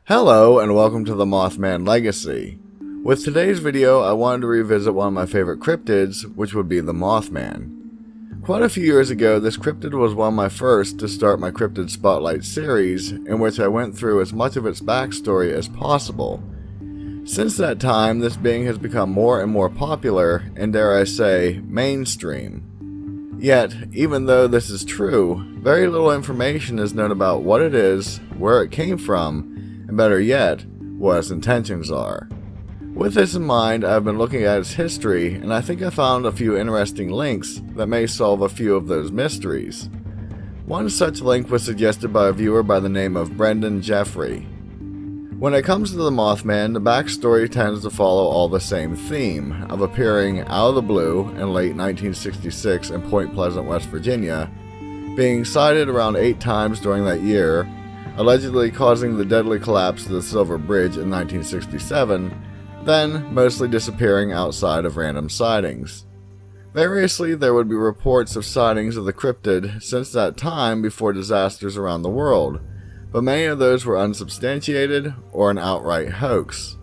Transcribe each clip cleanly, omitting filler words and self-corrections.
Hello and welcome to the Mothman Legacy. With today's video, I wanted to revisit one of my favorite cryptids, which would be the Mothman. Quite a few years ago, this cryptid was one of my first to start my Cryptid Spotlight series, in which I went through as much of its backstory as possible. Since that time, this being has become more and more popular, and dare I say, mainstream. Yet, even though this is true, very little information is known about what it is, where it came from, and better yet, what its intentions are. With this in mind, I've been looking at its history, and I think I found a few interesting links that may solve a few of those mysteries. One such link was suggested by a viewer by the name of Brendan Jeffrey. When it comes to the Mothman, the backstory tends to follow all the same theme of appearing out of the blue in late 1966 in Point Pleasant, West Virginia, being sighted around 8 times during that year, allegedly causing the deadly collapse of the Silver Bridge in 1967, then mostly disappearing outside of random sightings. Variously, there would be reports of sightings of the cryptid since that time before disasters around the world, but many of those were unsubstantiated or an outright hoax.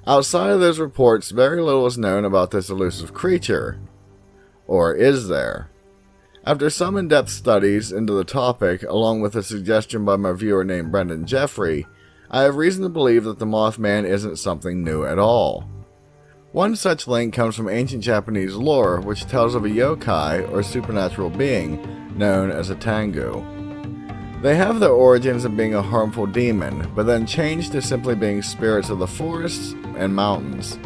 Outside of those reports, very little is known about this elusive creature. Or is there? After some in-depth studies into the topic, along with a suggestion by my viewer named Brendan Jeffrey, I have reason to believe that the Mothman isn't something new at all. One such link comes from ancient Japanese lore, which tells of a yokai, or supernatural being, known as a tangu. They have their origins in being a harmful demon, but then changed to simply being spirits of the forests and mountains.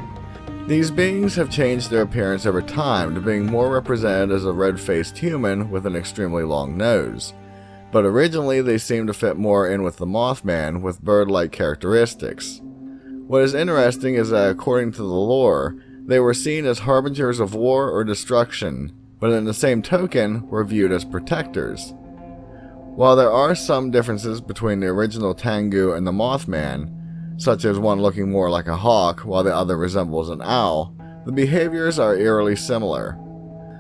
These beings have changed their appearance over time to being more represented as a red-faced human with an extremely long nose, but originally they seemed to fit more in with the Mothman with bird-like characteristics. What is interesting is that according to the lore, they were seen as harbingers of war or destruction, but in the same token were viewed as protectors. While there are some differences between the original Tengu and the Mothman, such as one looking more like a hawk while the other resembles an owl, the behaviors are eerily similar.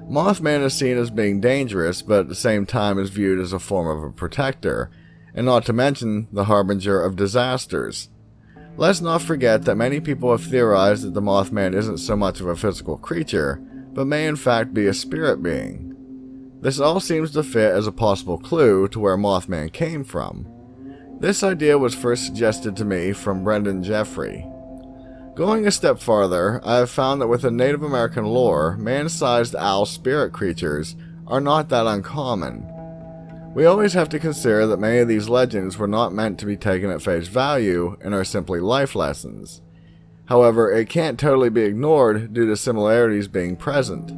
Mothman is seen as being dangerous, but at the same time is viewed as a form of a protector, and not to mention the harbinger of disasters. Let's not forget that many people have theorized that the Mothman isn't so much of a physical creature, but may in fact be a spirit being. This all seems to fit as a possible clue to where Mothman came from. This idea was first suggested to me from Brendan Jeffrey. Going a step farther, I have found that within Native American lore, man-sized owl spirit creatures are not that uncommon. We always have to consider that many of these legends were not meant to be taken at face value and are simply life lessons. However, it can't totally be ignored due to similarities being present.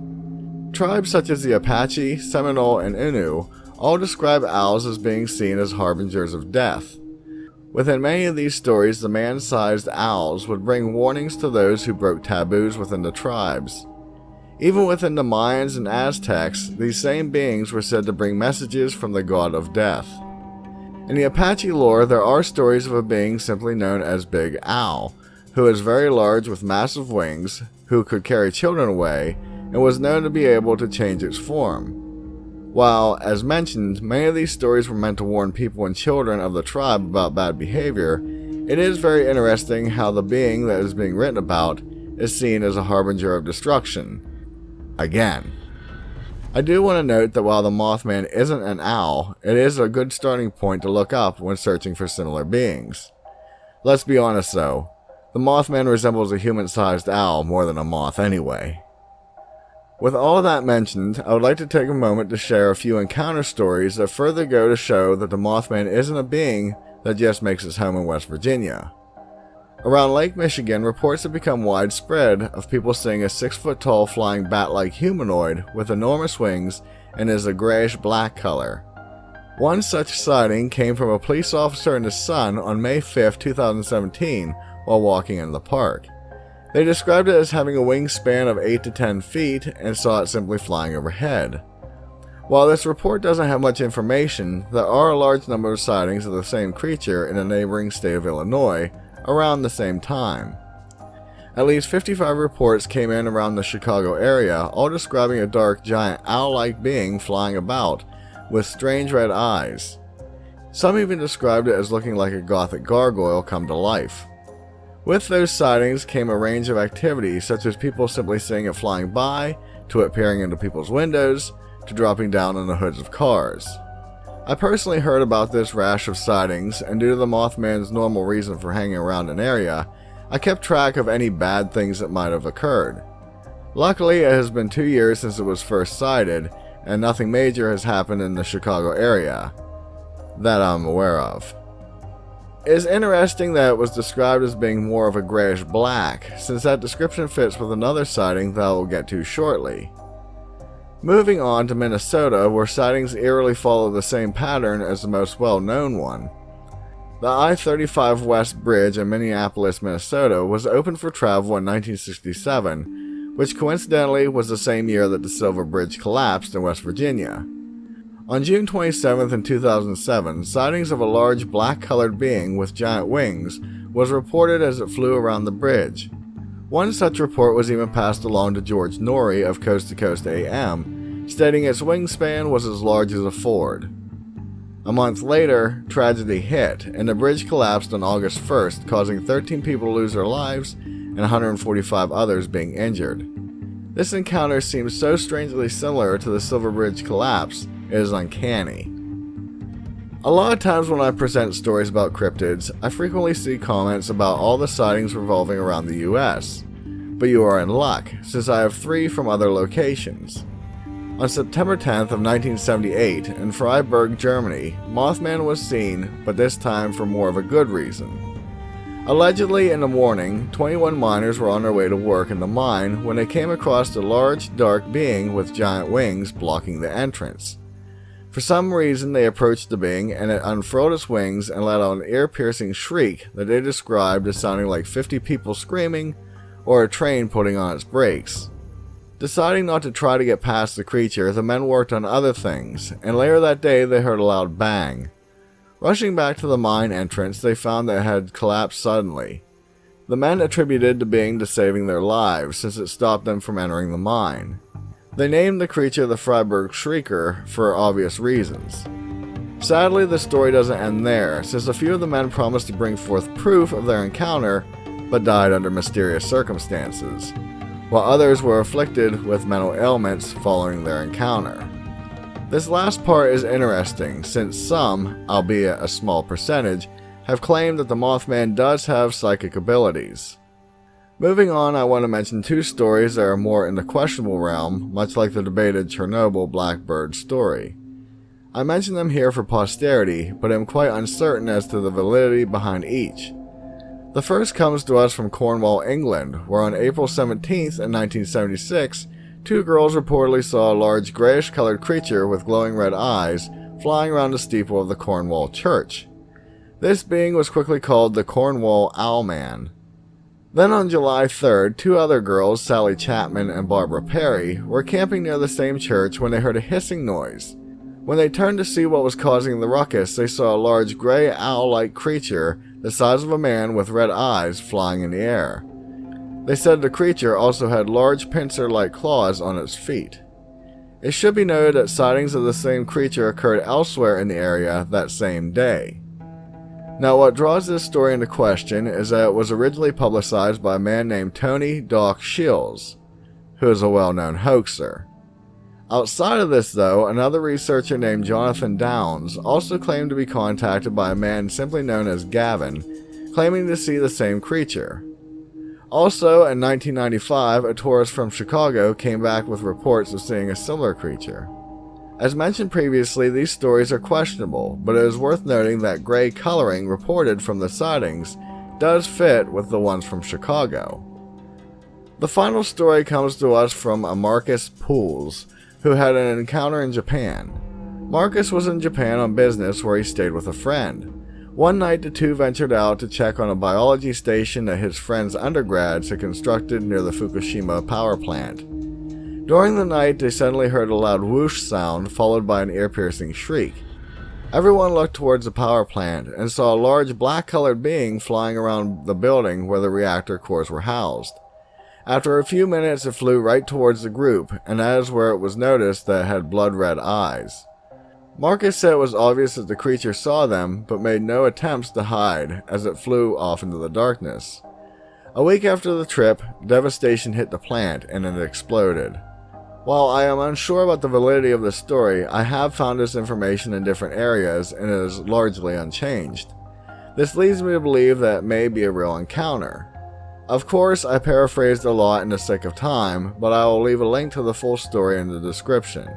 Tribes such as the Apache, Seminole, and Innu all describe owls as being seen as harbingers of death. Within many of these stories, the man-sized owls would bring warnings to those who broke taboos within the tribes. Even within the Mayans and Aztecs, these same beings were said to bring messages from the god of death. In the Apache lore, there are stories of a being simply known as Big Owl, who is very large with massive wings, who could carry children away, and was known to be able to change its form. While, as mentioned, many of these stories were meant to warn people and children of the tribe about bad behavior, it is very interesting how the being that is being written about is seen as a harbinger of destruction. Again. I do want to note that while the Mothman isn't an owl, it is a good starting point to look up when searching for similar beings. Let's be honest though, the Mothman resembles a human-sized owl more than a moth anyway. With all that mentioned, I would like to take a moment to share a few encounter stories that further go to show that the Mothman isn't a being that just makes its home in West Virginia. Around Lake Michigan, reports have become widespread of people seeing a 6-foot-tall flying bat-like humanoid with enormous wings and is a grayish-black color. One such sighting came from a police officer and his son on May 5, 2017, while walking in the park. They described it as having a wingspan of 8 to 10 feet and saw it simply flying overhead. While this report doesn't have much information, there are a large number of sightings of the same creature in a neighboring state of Illinois around the same time. At least 55 reports came in around the Chicago area, all describing a dark, giant owl-like being flying about with strange red eyes. Some even described it as looking like a gothic gargoyle come to life. With those sightings came a range of activities, such as people simply seeing it flying by, to it peering into people's windows, to dropping down on the hoods of cars. I personally heard about this rash of sightings, and due to the Mothman's normal reason for hanging around an area, I kept track of any bad things that might have occurred. Luckily, it has been 2 years since it was first sighted, and nothing major has happened in the Chicago area that I'm aware of. It is interesting that it was described as being more of a grayish black, since that description fits with another sighting that I will get to shortly. Moving on to Minnesota, where sightings eerily follow the same pattern as the most well-known one. The I-35 West Bridge in Minneapolis, Minnesota was opened for travel in 1967, which coincidentally was the same year that the Silver Bridge collapsed in West Virginia. On June 27th in 2007, sightings of a large black-colored being with giant wings was reported as it flew around the bridge. One such report was even passed along to George Norrie of Coast to Coast AM, stating its wingspan was as large as a Ford. A month later, tragedy hit, and the bridge collapsed on August 1st, causing 13 people to lose their lives and 145 others being injured. This encounter seems so strangely similar to the Silver Bridge collapse, it is uncanny. A lot of times when I present stories about cryptids, I frequently see comments about all the sightings revolving around the US. But you are in luck, since I have 3 from other locations. On September 10th of 1978, in Freiburg, Germany, Mothman was seen, but this time for more of a good reason. Allegedly in the morning, 21 miners were on their way to work in the mine when they came across a large, dark being with giant wings blocking the entrance. For some reason, they approached the being, and it unfurled its wings and let out an ear-piercing shriek that they described as sounding like 50 people screaming or a train putting on its brakes. Deciding not to try to get past the creature, the men worked on other things, and later that day they heard a loud bang. Rushing back to the mine entrance, they found that it had collapsed suddenly. The men attributed the being to saving their lives, since it stopped them from entering the mine. They named the creature the Freiburg Shrieker for obvious reasons. Sadly, the story doesn't end there, since a few of the men promised to bring forth proof of their encounter, but died under mysterious circumstances, while others were afflicted with mental ailments following their encounter. This last part is interesting, since some, albeit a small percentage, have claimed that the Mothman does have psychic abilities. Moving on, I want to mention 2 stories that are more in the questionable realm, much like the debated Chernobyl Blackbird story. I mention them here for posterity, but am quite uncertain as to the validity behind each. The first comes to us from Cornwall, England, where on April 17th in 1976, 2 girls reportedly saw a large grayish-colored creature with glowing red eyes flying around the steeple of the Cornwall Church. This being was quickly called the Cornwall Owlman. Then on July 3rd, 2 other girls, Sally Chapman and Barbara Perry, were camping near the same church when they heard a hissing noise. When they turned to see what was causing the ruckus, they saw a large gray owl-like creature the size of a man with red eyes flying in the air. They said the creature also had large pincer-like claws on its feet. It should be noted that sightings of the same creature occurred elsewhere in the area that same day. Now, what draws this story into question is that it was originally publicized by a man named Tony Doc Shields, who is a well-known hoaxer. Outside of this, though, another researcher named Jonathan Downs also claimed to be contacted by a man simply known as Gavin, claiming to see the same creature. Also, in 1995, a tourist from Chicago came back with reports of seeing a similar creature. As mentioned previously, these stories are questionable, but it is worth noting that gray coloring reported from the sightings does fit with the ones from Chicago. The final story comes to us from a Marcus Pools, who had an encounter in Japan. Marcus was in Japan on business where he stayed with a friend. One night the 2 ventured out to check on a biology station that his friend's undergrads had constructed near the Fukushima power plant. During the night, they suddenly heard a loud whoosh sound followed by an ear-piercing shriek. Everyone looked towards the power plant and saw a large black-colored being flying around the building where the reactor cores were housed. After a few minutes, it flew right towards the group, and that is where it was noticed that it had blood-red eyes. Marcus said it was obvious that the creature saw them, but made no attempts to hide as it flew off into the darkness. A week after the trip, devastation hit the plant and it exploded. While I am unsure about the validity of this story, I have found this information in different areas and it is largely unchanged. This leads me to believe that it may be a real encounter. Of course, I paraphrased a lot in the sake of time, but I will leave a link to the full story in the description.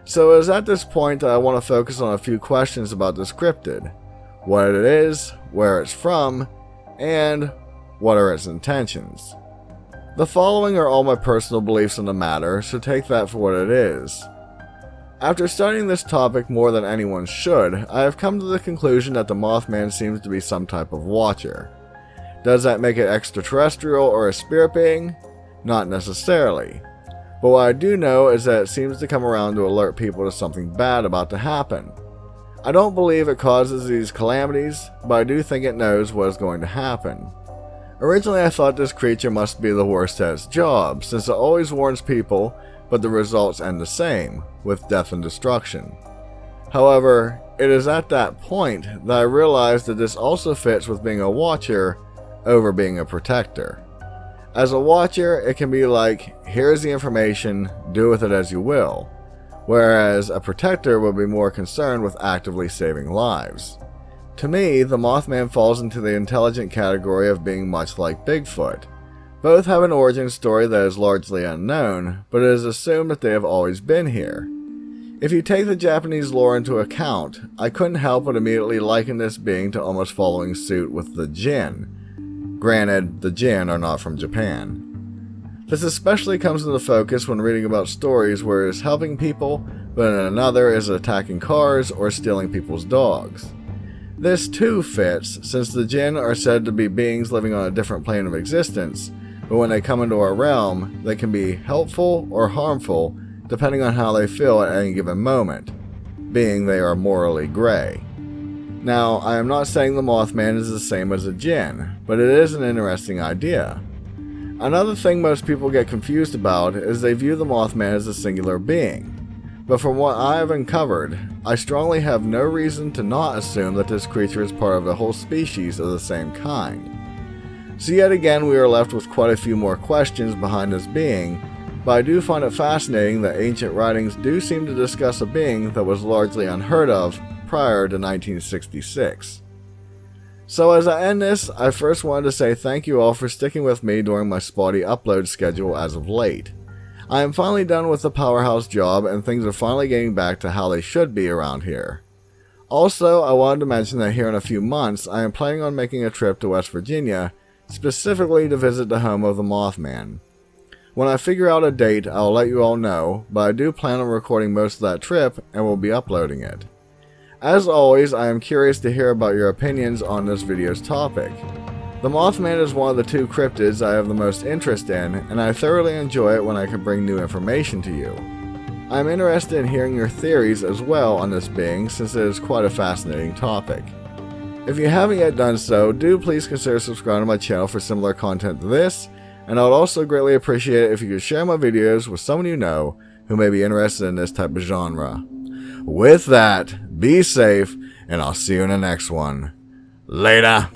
So it is at this point that I want to focus on a few questions about this cryptid. What it is, where it's from, and what are its intentions. The following are all my personal beliefs on the matter, so take that for what it is. After studying this topic more than anyone should, I have come to the conclusion that the Mothman seems to be some type of watcher. Does that make it extraterrestrial or a spirit being? Not necessarily. But what I do know is that it seems to come around to alert people to something bad about to happen. I don't believe it causes these calamities, but I do think it knows what is going to happen. Originally I thought this creature must be the worst at its job, since it always warns people, but the results end the same, with death and destruction. However, it is at that point that I realized that this also fits with being a watcher over being a protector. As a watcher, it can be like, here's the information, do with it as you will, whereas a protector would be more concerned with actively saving lives. To me, the Mothman falls into the intelligent category of being much like Bigfoot. Both have an origin story that is largely unknown, but it is assumed that they have always been here. If you take the Japanese lore into account, I couldn't help but immediately liken this being to almost following suit with the Jinn. Granted, the Jinn are not from Japan. This especially comes into focus when reading about stories where it is helping people, but in another is attacking cars or stealing people's dogs. This too fits, since the Jinn are said to be beings living on a different plane of existence, but when they come into our realm, they can be helpful or harmful depending on how they feel at any given moment, being they are morally gray. Now, I am not saying the Mothman is the same as a Jinn, but it is an interesting idea. Another thing most people get confused about is they view the Mothman as a singular being. But from what I have uncovered, I strongly have no reason to not assume that this creature is part of a whole species of the same kind. So yet again we are left with quite a few more questions behind this being, but I do find it fascinating that ancient writings do seem to discuss a being that was largely unheard of prior to 1966. So as I end this, I first wanted to say thank you all for sticking with me during my spotty upload schedule as of late. I am finally done with the powerhouse job and things are finally getting back to how they should be around here. Also, I wanted to mention that here in a few months I am planning on making a trip to West Virginia, specifically to visit the home of the Mothman. When I figure out a date, I will let you all know, but I do plan on recording most of that trip and will be uploading it. As always, I am curious to hear about your opinions on this video's topic. The Mothman is one of the two cryptids I have the most interest in, and I thoroughly enjoy it when I can bring new information to you. I am interested in hearing your theories as well on this being, since it is quite a fascinating topic. If you haven't yet done so, do please consider subscribing to my channel for similar content to this, and I would also greatly appreciate it if you could share my videos with someone you know who may be interested in this type of genre. With that, be safe, and I'll see you in the next one. Later!